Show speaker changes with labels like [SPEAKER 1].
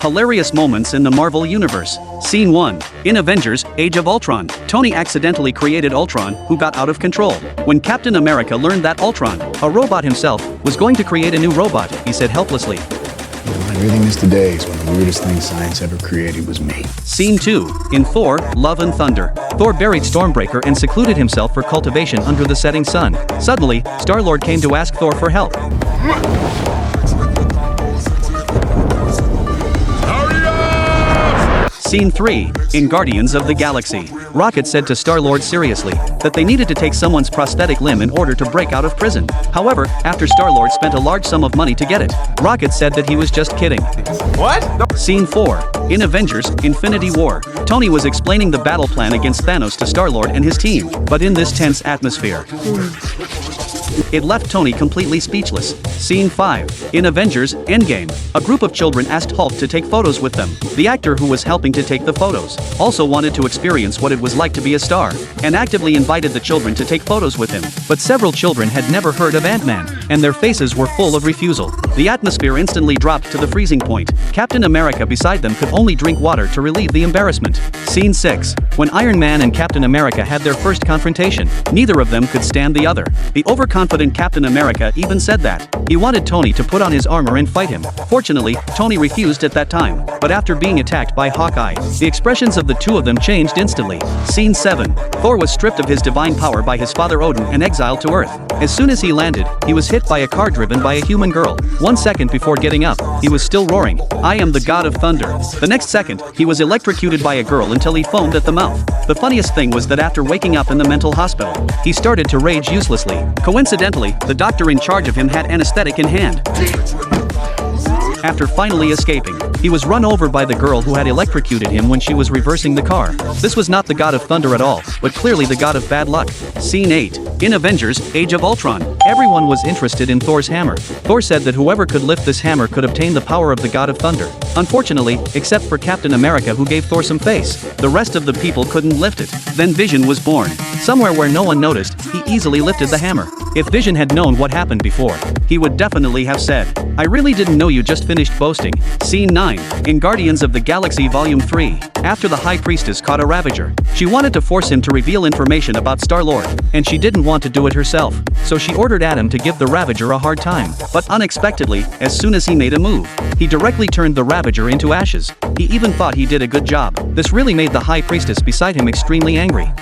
[SPEAKER 1] Hilarious moments in the Marvel Universe. Scene 1. In Avengers: Age of Ultron, Tony accidentally created Ultron, who got out of control. When Captain America learned that Ultron, a robot himself, was going to create a new robot, he said helplessly.
[SPEAKER 2] I really miss the days when the weirdest thing science ever created was me.
[SPEAKER 1] Scene 2. In Thor: Love and Thunder, Thor buried Stormbreaker and secluded himself for cultivation under the setting sun. Suddenly, Star-Lord came to ask Thor for help. Scene 3. In Guardians of the Galaxy, Rocket said to Star-Lord seriously that they needed to take someone's prosthetic limb in order to break out of prison. However, after Star-Lord spent a large sum of money to get it, Rocket said that he was just kidding.
[SPEAKER 3] What?
[SPEAKER 1] Scene 4. In Avengers: Infinity War, Tony was explaining the battle plan against Thanos to Star-Lord and his team, but in this tense atmosphere, it left Tony completely speechless. Scene 5. In Avengers: Endgame, a group of children asked Hulk to take photos with them. The actor who was helping to take the photos also wanted to experience what it was like to be a star, and actively invited the children to take photos with him. But several children had never heard of Ant-Man, and their faces were full of refusal. The atmosphere instantly dropped to the freezing point. Captain America beside them could only drink water to relieve the embarrassment. Scene 6. When Iron Man and Captain America had their first confrontation, neither of them could stand the other. The overconfident Captain America even said that he wanted Tony to put on his armor and fight him. Fortunately, Tony refused at that time, but after being attacked by Hawkeye, the expressions of the two of them changed instantly. Scene 7. Thor was stripped of his divine power by his father Odin and exiled to Earth. As soon as he landed, he was hit by a car driven by a human girl. 1 second before getting up, he was still roaring, "I am the god of thunder." The next second, he was electrocuted by a girl until he foamed at the mouth. The funniest thing was that after waking up in the mental hospital, he started to rage uselessly. Coincidentally, the doctor in charge of him had anesthetic in hand. After finally escaping, he was run over by the girl who had electrocuted him when she was reversing the car. This was not the god of thunder at all, but clearly the god of bad luck. Scene 8. In Avengers: Age of Ultron, everyone was interested in Thor's hammer. Thor said that whoever could lift this hammer could obtain the power of the god of thunder. Unfortunately, except for Captain America, who gave Thor some face, the rest of the people couldn't lift it. Then Vision was born. Somewhere where no one noticed, he easily lifted the hammer. If Vision had known what happened before, he would definitely have said, "I really didn't know you just finished boasting." Scene 9. In Guardians of the Galaxy Volume 3, after the High Priestess caught a Ravager, she wanted to force him to reveal information about Star-Lord, and she didn't want to do it herself, so she ordered Adam to give the Ravager a hard time. But unexpectedly, as soon as he made a move, he directly turned the Ravager into ashes. He even thought he did a good job. This really made the High Priestess beside him extremely angry.